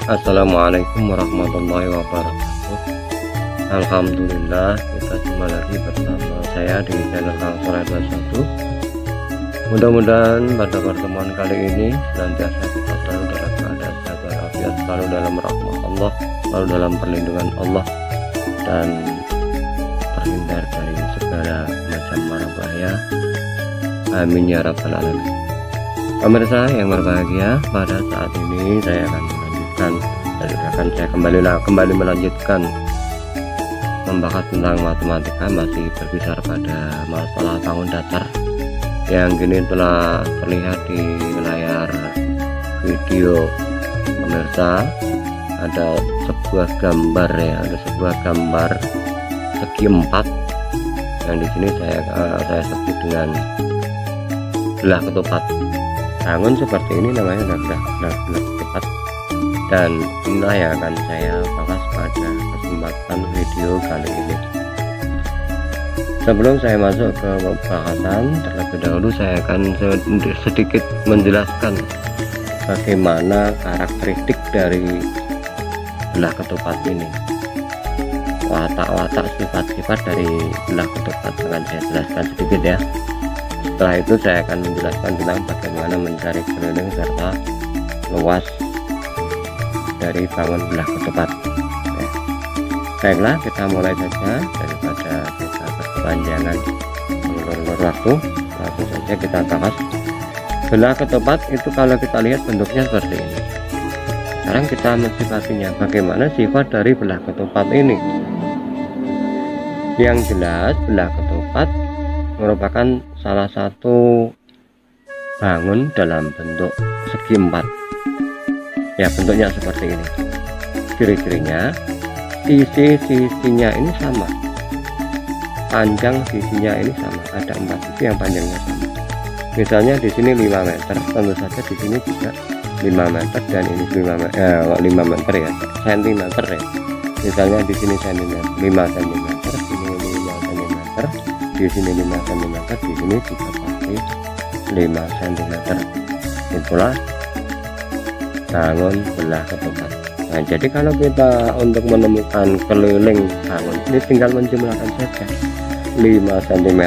Assalamualaikum warahmatullahi wabarakatuh. Alhamdulillah, kita jumpa lagi bersama saya di channel Kang Soleh 21. Mudah-mudahan pada pertemuan kali ini senantiasa kita selalu dalam keadaan sehat walafiat, selalu dalam rahmat Allah, selalu dalam perlindungan Allah, dan terhindar dari segala macam mara bahaya. Amin ya rabbal alamin. Pemirsa yang berbahagia, pada saat ini saya akan kembali melanjutkan membahas tentang matematika, masih berbicara pada masalah bangun datar yang kini telah terlihat di layar video pemirsa. Ada sebuah gambar ada sebuah gambar segi 4 yang di sini saya sebut dengan belah ketupat. Bangun seperti ini namanya belah ketupat, dan inilah yang akan saya bahas pada kesempatan video kali ini. Sebelum saya masuk ke pembahasan, terlebih dahulu saya akan sedikit menjelaskan bagaimana karakteristik dari belah ketupat ini. Watak-watak, sifat-sifat dari belah ketupat akan saya jelaskan sedikit ya. Setelah itu saya akan menjelaskan tentang bagaimana mencari keliling serta luas dari bangun belah ketupat. Baiklah, kita mulai saja daripada kita berkepanjangan mengulur-ulur waktu. Langsung saja kita bahas belah ketupat. Itu kalau kita lihat bentuknya seperti ini. Sekarang kita mensifatinya, bagaimana sifat dari belah ketupat ini. Yang jelas, belah ketupat merupakan salah satu bangun dalam bentuk segi 4. Ya, bentuknya seperti ini. Ciri-cirinya, sisi-sisinya ini sama, panjang sisinya ini sama, ada 4 sisi yang panjangnya sama. Misalnya di sini 5 meter, tentu saja di sini juga 5 meter, dan ini 5 meter ya, sentimeter ya. Misalnya di sini 5 cm, sini 5 cm, di sini 5 cm, di sini juga pasti 5 cm. Itulah bangun belah ketupat. Nah, jadi kalau kita untuk menemukan keliling bangun ini tinggal menjumlahkan saja 5 cm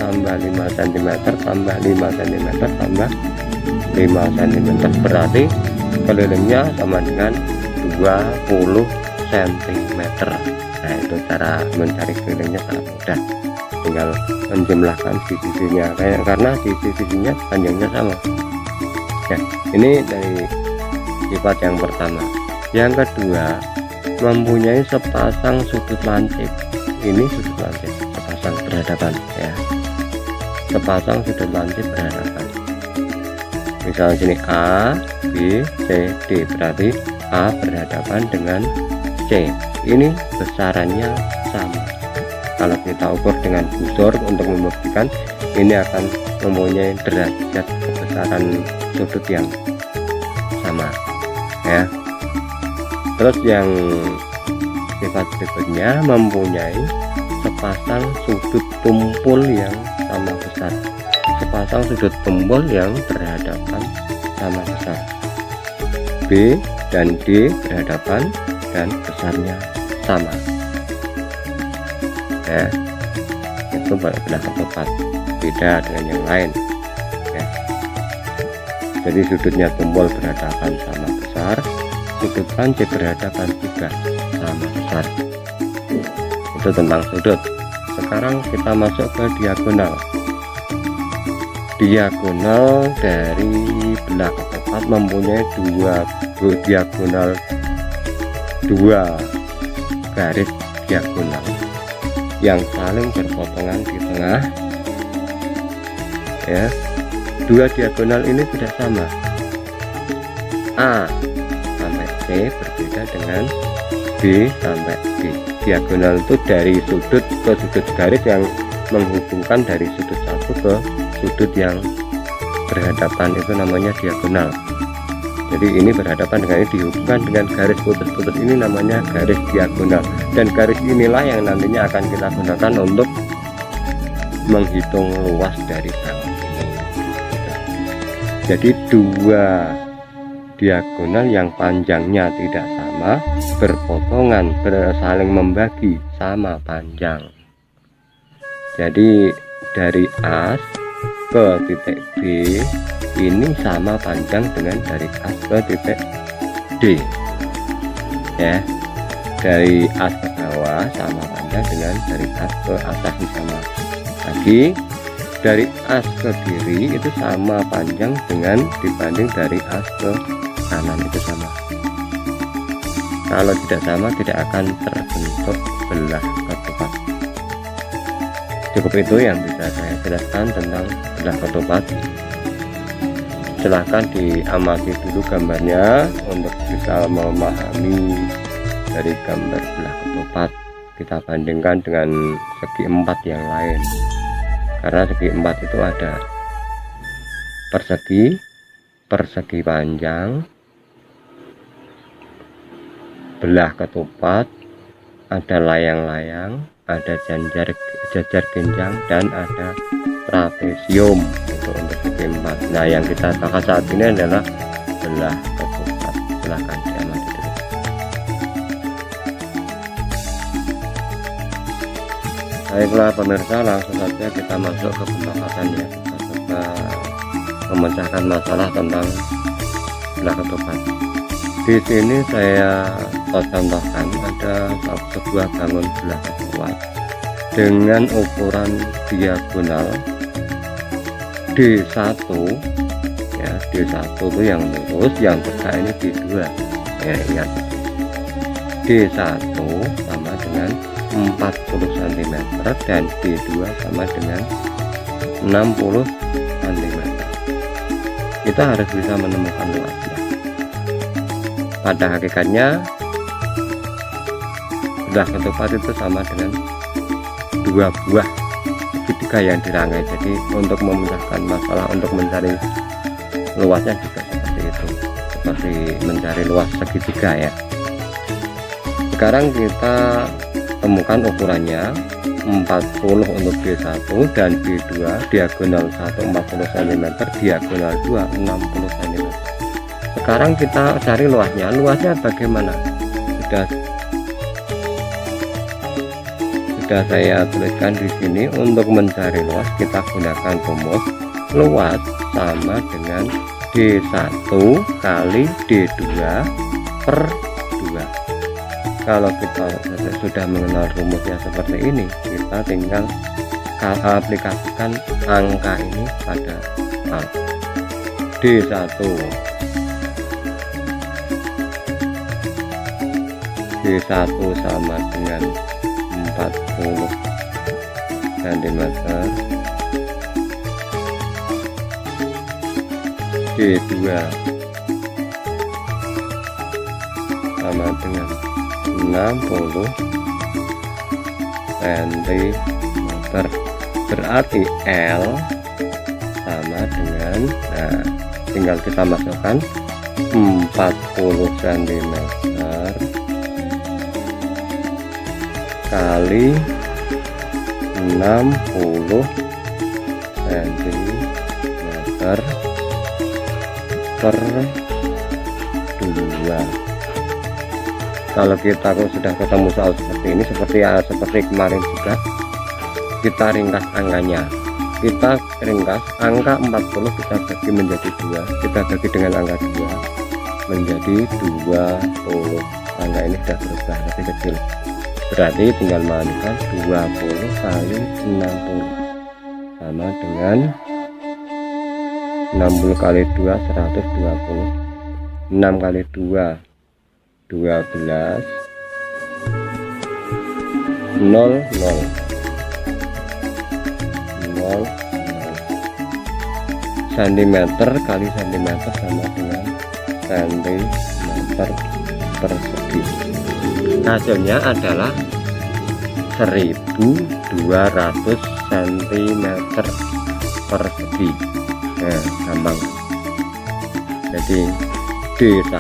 tambah 5 cm tambah 5 cm tambah 5 cm, berarti kelilingnya sama dengan 20 cm. Nah, itu cara mencari kelilingnya sangat mudah, tinggal menjumlahkan sisi-sisinya karena sisi-sisinya panjangnya sama ya. Ini dari sifat yang pertama. Yang kedua, mempunyai sepasang sudut lancip. Ini sudut lancip sepasang berhadapan ya, sepasang sudut lancip berhadapan. Misalnya sini A, B, C, D, berarti A berhadapan dengan C. Ini besarannya sama. Kalau kita ukur dengan busur untuk membuktikan, ini akan mempunyai derajat kebesaran sudut yang sama ya. Terus yang sifat berikutnya, mempunyai sepasang sudut tumpul yang sama besar. Sepasang sudut tumpul yang berhadapan sama besar. B dan D berhadapan dan besarnya sama ya. Itu belah ketupat, beda dengan yang lain ya. Jadi sudutnya tumpul berhadapan sama besar, sudut lancip berhadapan juga sama besar. Itu tentang sudut. Sekarang kita masuk ke diagonal. diagonal dari belah ketupat mempunyai dua garis diagonal yang saling berpotongan di tengah ya. Dua diagonal ini tidak sama. A sampai C berbeda dengan B sampai D. Diagonal itu dari sudut ke sudut garis yang menghubungkan dari sudut satu ke sudut yang berhadapan, itu namanya diagonal. Jadi ini berhadapan dengan ini dihubungkan dengan garis putus-putus, ini namanya garis diagonal. Dan garis inilah yang nantinya akan kita gunakan untuk menghitung luas dari bangun ini. Jadi dua diagonal yang panjangnya tidak sama berpotongan, saling membagi sama panjang. Jadi dari as ke titik B ini sama panjang dengan dari as ke titik D ya. Dari as ke bawah sama panjang dengan dari as ke atas sama. Lagi dari as ke kiri itu sama panjang dengan dibanding dari as ke kanan itu sama. Kalau tidak sama tidak akan terbentuk belah ketupat. Cukup itu yang bisa saya jelaskan tentang belah ketupat. Silahkan diamati dulu gambarnya untuk bisa memahami dari gambar belah ketupat. Kita bandingkan dengan segi empat yang lain, karena segi empat itu ada persegi panjang, belah ketupat, ada layang-layang, ada jajar genjang, dan ada trapesium. Itu untuk segi empat. Nah, yang kita bahas saat ini adalah belah ketupat. Silahkan diamati dulu. Baiklah pemirsa, langsung saja kita masuk ke pembahasan ya. Kita coba memecahkan masalah tentang belah ketupat. Di sini saya contohkan ada sebuah bangun belah ketupat dengan ukuran diagonal D1 ya. D1 itu yang lurus, yang tegak ini D2 ya, ingat. D1 sama dengan 40 cm dan D2 sama dengan 60 cm. Kita harus bisa menemukan luasnya. Pada hakikatnya belah ketupat itu sama dengan dua buah segitiga yang dirangkai. Jadi untuk memecahkan masalah, untuk mencari luasnya juga seperti itu, seperti mencari luas segitiga ya. Sekarang kita temukan ukurannya 40 untuk D1 dan D2, diagonal 1 40 cm, diagonal 2 60 cm. Sekarang kita cari luasnya. Luasnya bagaimana? Sudah saya tuliskan di sini. Untuk mencari luas kita gunakan rumus luas sama dengan D1 kali D2 per 2. Kalau kita sudah mengenal rumusnya seperti ini, kita tinggal aplikasikan angka ini pada D1 sama dengan 40 cm, D2 sama dengan 60 cm, berarti L sama dengan, nah tinggal kita masukkan 40 cm kali 60 cm per 2. Kalau kita sudah ketemu soal seperti ini, seperti kemarin juga, kita ringkas angkanya. Kita ringkas angka 40 kita bagi menjadi 2, kita bagi dengan angka 2 menjadi 20. Angka ini sudah berubah lebih kecil, berarti tinggal menambahkan 20 kali 60 sama dengan 60 kali 2 120, 6 kali 2 12, 0 cm kali cm sama dengan cm persegi. Hasilnya adalah 1200 cm persegi. Nah, gampang. Jadi D1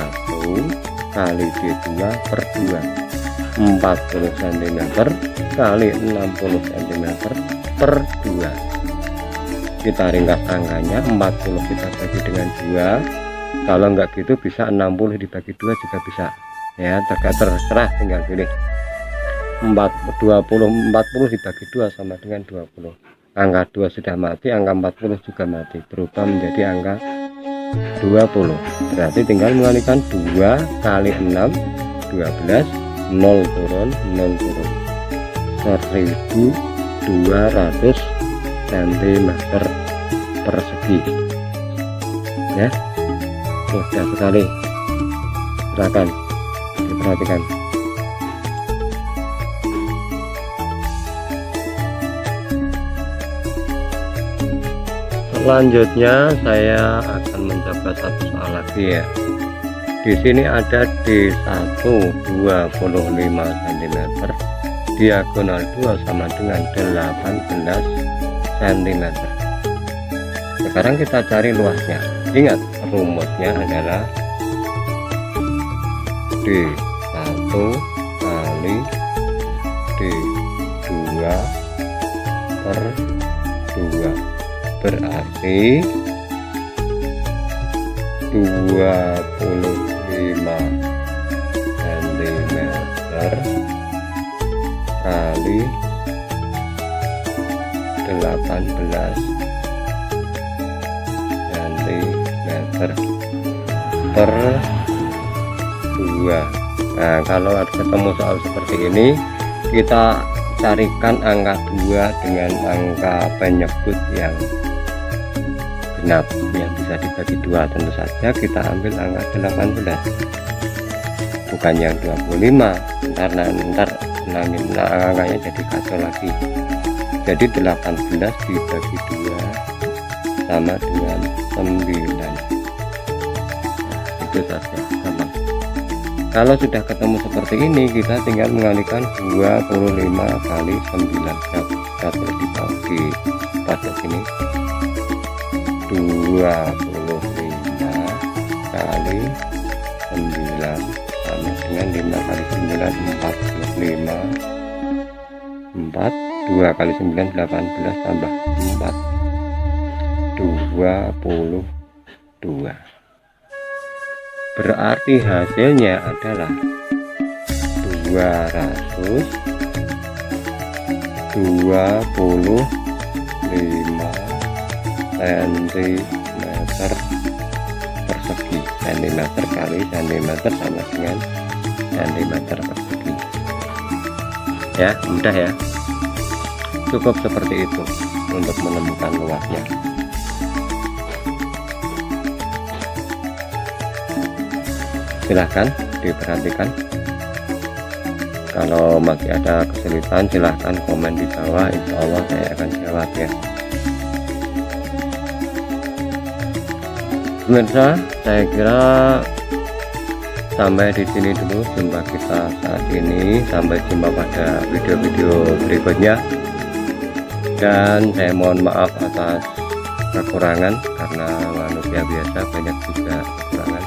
kali D2 per 2, 40 cm kali 60 cm per 2. Kita ringkas angkanya, 40 kita bagi dengan 2. Kalau enggak gitu bisa 60 dibagi 2 juga bisa ya, terserah, tinggal pilih. 40 dibagi 2 sama dengan 20. Angka 2 sudah mati, angka 40 juga mati, berubah menjadi angka 20. Berarti tinggal mengalikan 2 kali 6 12, 0 turun 1200 cm persegi ya. Mudah sekali, silakan diperhatikan. Selanjutnya saya akan mencoba satu soal lagi ya. Di sini ada D1 25 cm, diagonal 2 sama dengan 18 cm. Sekarang kita cari luasnya. Ingat, rumusnya adalah D1 kali D2 per 2. Berarti 25 cm kali 18 cm per 2. Nah, kalau ketemu soal seperti ini, kita carikan angka 2 dengan angka penyebut yang genap yang bisa dibagi 2. Tentu saja kita ambil angka 18, bukan yang 25. Ntar angkanya jadi kacau lagi. Jadi 18 dibagi 2 sama dengan 9. Itu saja, gampang. Kalau sudah ketemu seperti ini, kita tinggal mengalihkan 25 kali 9. Satu dibagi pada sini 25 kali 9 sama dengan 5 kali 9 45, 4 2 kali 9 18 tambah 4 22. Berarti hasilnya adalah 225 cm persegi. Cm kali cm sama dengan cm persegi ya. Mudah ya, cukup seperti itu untuk menemukan luasnya. Silahkan diperhatikan. Kalau masih ada kesulitan, silahkan komen di bawah, insya Allah saya akan jawab ya. Pemirsa, saya kira sampai di sini dulu jumpa kita saat ini. Sampai jumpa pada video-video berikutnya. Dan saya mohon maaf atas kekurangan, karena manusia biasa banyak juga kekurangan.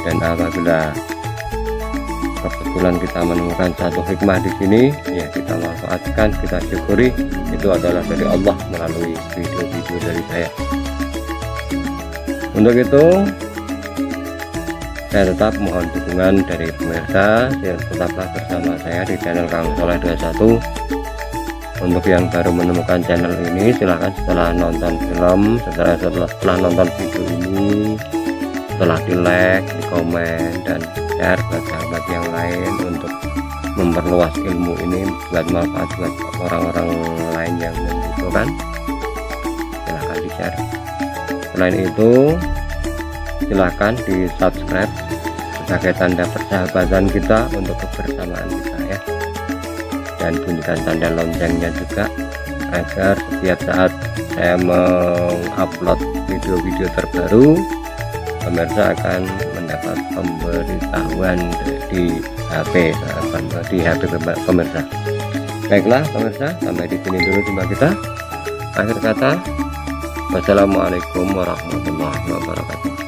Dan apabila kebetulan kita menemukan satu hikmah di sini, ya kita manfaatkan, kita syukuri. Itu adalah dari Allah melalui video-video dari saya. Untuk itu, saya tetap mohon dukungan dari pemirsa. Tetaplah bersama saya di channel Kang Soleh 21. Untuk yang baru menemukan channel ini, silahkan setelah nonton film, setelah nonton video ini, setelah di like, di komen, dan share ke sahabat yang lain untuk memperluas ilmu ini buat manfaat buat orang-orang lain yang membutuhkan. Silahkan di share. Selain itu, silahkan di subscribe sebagai tanda persahabatan kita untuk kebersamaan kita ya, dan bunyikan tanda loncengnya juga agar setiap saat saya mengupload video-video terbaru, pemirsa akan mendapat pemberitahuan di HP pemirsa. Baiklah pemirsa, sampai di sini dulu jumpa kita. Akhir kata, wassalamualaikum warahmatullahi wabarakatuh.